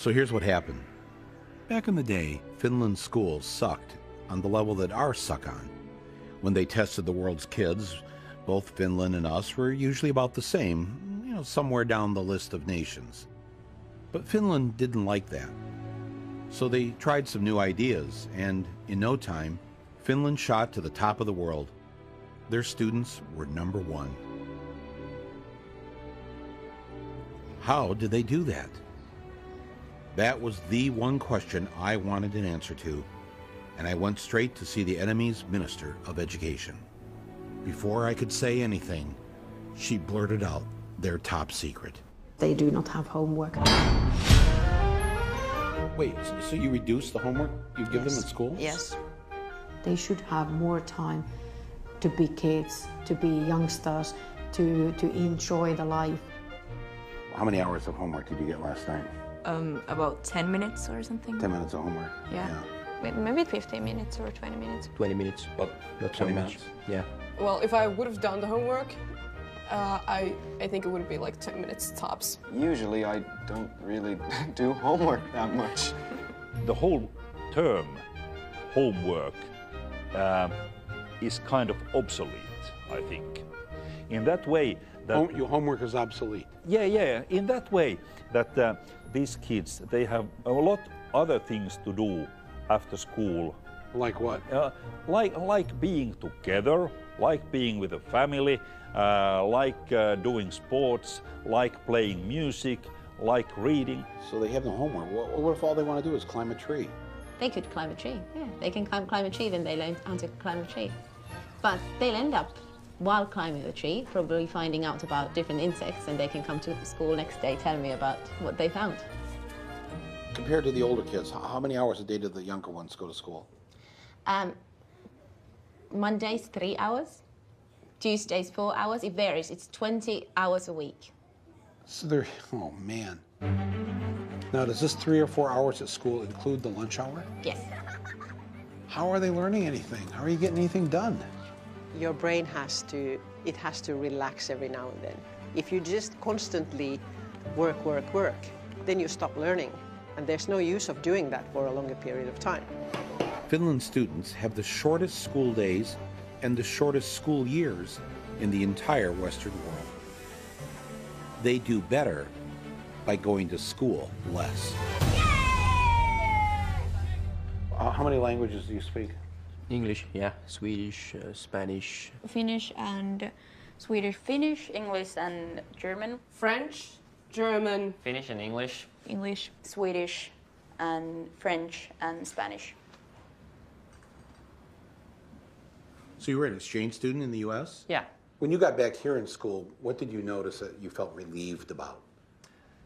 So here's what happened. Back in the day, Finland's schools sucked on the level that ours suck on. When they tested the world's kids, both Finland and us were usually about the same, somewhere down the list of nations. But Finland didn't like that. So they tried some new ideas, and in no time, Finland shot to the top of the world. Their students were #1. How did they do that? That was the one question I wanted an answer to, and I went straight to see the enemy's Minister of Education. Before I could say anything, she blurted out their top secret. They do not have homework. Wait, so you reduce the homework you give them at school? Yes. They should have more time to be kids, to be youngsters, to enjoy the life. How many hours of homework did you get last night? About 10 minutes or something. 10 minutes of homework? Yeah. Maybe 15 minutes or 20 minutes. 20 minutes, but not 20 minutes. Yeah. Well, if I would have done the homework, I think it would be like 10 minutes tops. Usually I don't really do homework that much. The whole term homework is kind of obsolete, I think. In that way that... Your homework is obsolete? Yeah. In that way that these kids, they have a lot other things to do after school. Like what? Like being together, like being with a family, like doing sports, like playing music, like reading. So they have no homework. What if all they want to do is climb a tree? They could climb a tree, yeah. They can climb a tree, then they learn how to climb a tree. But they'll end up, while climbing the tree, probably finding out about different insects, and they can come to school next day, tell me about what they found. Compared to the older kids, how many hours a day do the younger ones go to school? Mondays, 3 hours. Tuesdays, 4 hours. It varies. It's 20 hours a week. So they're, oh man. Now, does this 3 or 4 hours at school include the lunch hour? Yes. How are they learning anything? How are you getting anything done? Your brain has to relax every now and then. If you just constantly work, then you stop learning. And there's no use of doing that for a longer period of time. Finland students have the shortest school days and the shortest school years in the entire Western world. They do better by going to school less. How many languages do you speak? English, yeah. Swedish, Spanish. Finnish and Swedish. Finnish, English and German. French, German. Finnish and English. English, Swedish and French and Spanish. So you were an exchange student in the U.S.? Yeah. When you got back here in school, what did you notice that you felt relieved about?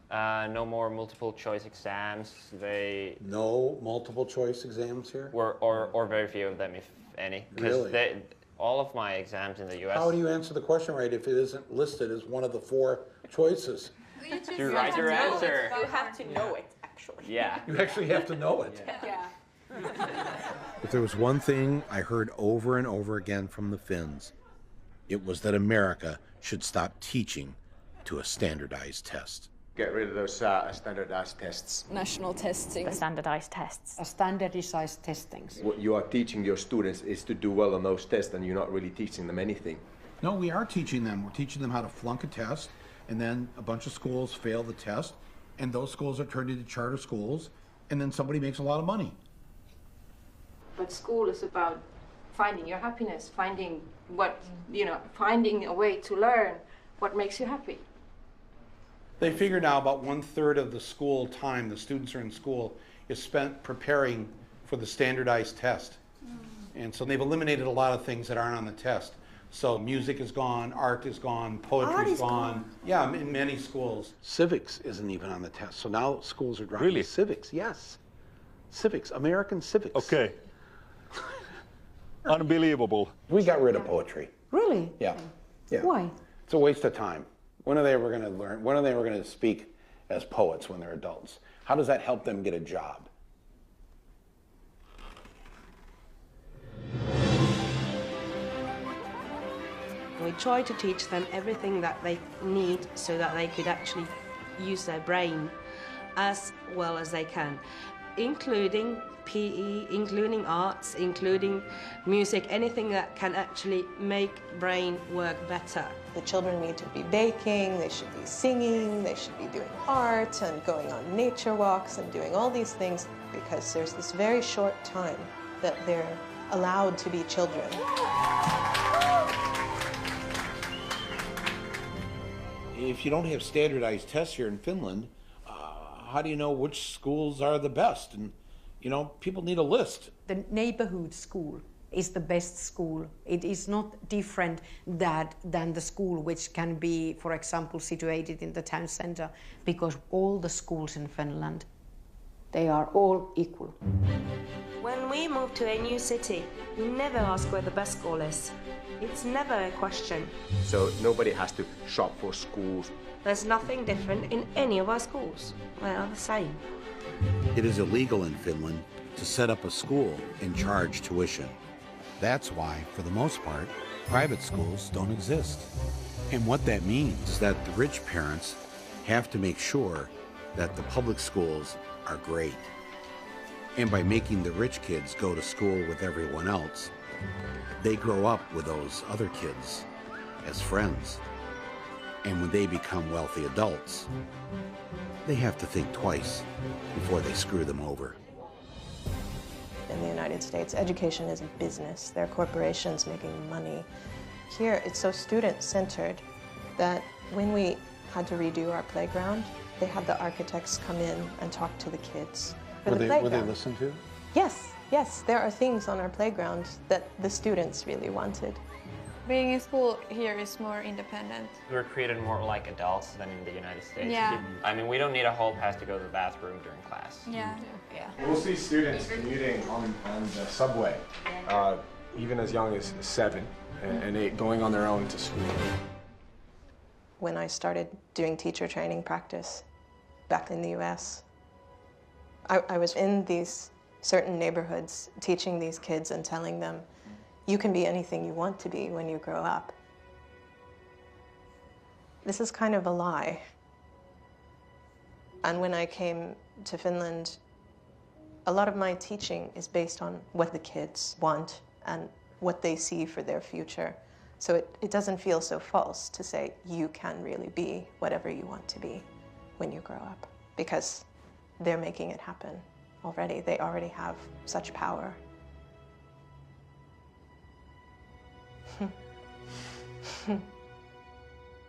No more multiple choice exams. No multiple choice exams here? Or very few of them, if any. Really? All of my exams in the U.S. How do you answer the question right if it isn't listed as one of the 4 choices? You write your answer. You have to know it, actually. Yeah. You actually have to know it. Yeah. If there was one thing I heard over and over again from the Finns, it was that America should stop teaching to a standardized test. Get rid of those standardized tests. National testing. The standardized tests. Standardized testings. What you are teaching your students is to do well on those tests, and you're not really teaching them anything. No, we are teaching them. We're teaching them how to flunk a test, and then a bunch of schools fail the test, and those schools are turned into charter schools, and then somebody makes a lot of money. But school is about finding your happiness, finding a way to learn what makes you happy. They figure now about 1/3 of the school time the students are in school is spent preparing for the standardized test. And so they've eliminated a lot of things that aren't on the test. So music is gone, art is gone, poetry is gone. Yeah, in many schools. Civics isn't even on the test. So now schools are dropping civics. Yes. Civics, American civics. Okay. Unbelievable. We got rid of poetry. Really? Yeah. Why? It's a waste of time. When are they ever going to learn? When are they ever going to speak as poets when they're adults? How does that help them get a job? We try to teach them everything that they need so that they could actually use their brain as well as they can, including PE, including arts, including music, anything that can actually make brain work better. The children need to be baking, they should be singing, they should be doing art and going on nature walks and doing all these things, because there's this very short time that they're allowed to be children. If you don't have standardized tests here in Finland, how do you know which schools are the best? And you know, people need a list. The neighborhood school is the best school. It is not different than the school which can be, for example, situated in the town center, because all the schools in Finland, they are all equal. When we move to a new city, we never ask where the best school is. It's never a question. So nobody has to shop for schools. There's nothing different in any of our schools. They are the same. It is illegal in Finland to set up a school and charge tuition. That's why, for the most part, private schools don't exist. And what that means is that the rich parents have to make sure that the public schools are great. And by making the rich kids go to school with everyone else, they grow up with those other kids as friends. And when they become wealthy adults, they have to think twice before they screw them over. In the United States, education is a business. There are corporations making money. Here, it's so student-centered that when we had to redo our playground, they had the architects come in and talk to the kids for the playground. Were they listened to? Yes, yes. There are things on our playground that the students really wanted. Being in school here is more independent. We're treated more like adults than in the United States. Yeah. I mean, we don't need a hall pass to go to the bathroom during class. Yeah. We'll see students commuting on the subway, even as young as 7 and 8, going on their own to school. When I started doing teacher training practice back in the US, I was in these certain neighborhoods teaching these kids and telling them, you can be anything you want to be when you grow up. This is kind of a lie. And when I came to Finland, a lot of my teaching is based on what the kids want and what they see for their future. So it doesn't feel so false to say you can really be whatever you want to be when you grow up, because they're making it happen already. They already have such power.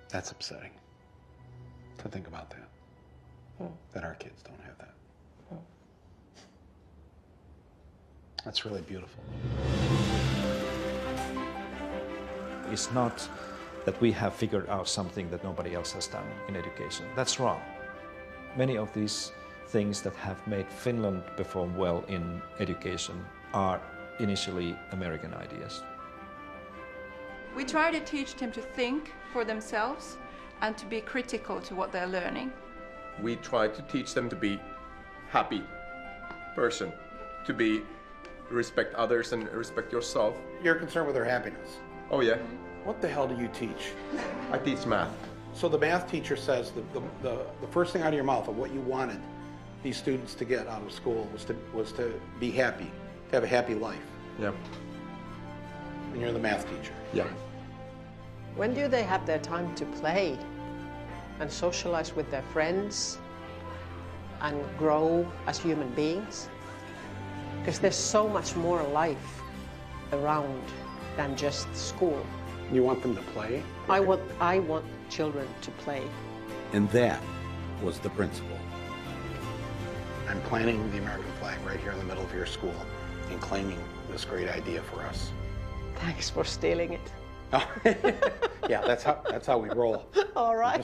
That's upsetting to think about that, that our kids don't have that. That's really beautiful. It's not that we have figured out something that nobody else has done in education. That's wrong. Many of these things that have made Finland perform well in education are initially American ideas. We try to teach them to think for themselves and to be critical to what they're learning. We try to teach them to be happy person, to be respect others and respect yourself. You're concerned with their happiness. Oh yeah. What the hell do you teach? I teach math. So the math teacher says the first thing out of your mouth of what you wanted these students to get out of school was to be happy, to have a happy life. Yeah. And you're the math teacher. Yeah. When do they have their time to play and socialize with their friends and grow as human beings? Because there's so much more life around than just school. You want them to play? I want children to play. And that was the principle. I'm planting the American flag right here in the middle of your school and claiming this great idea for us. Thanks for stealing it. Yeah, that's how we roll. All right.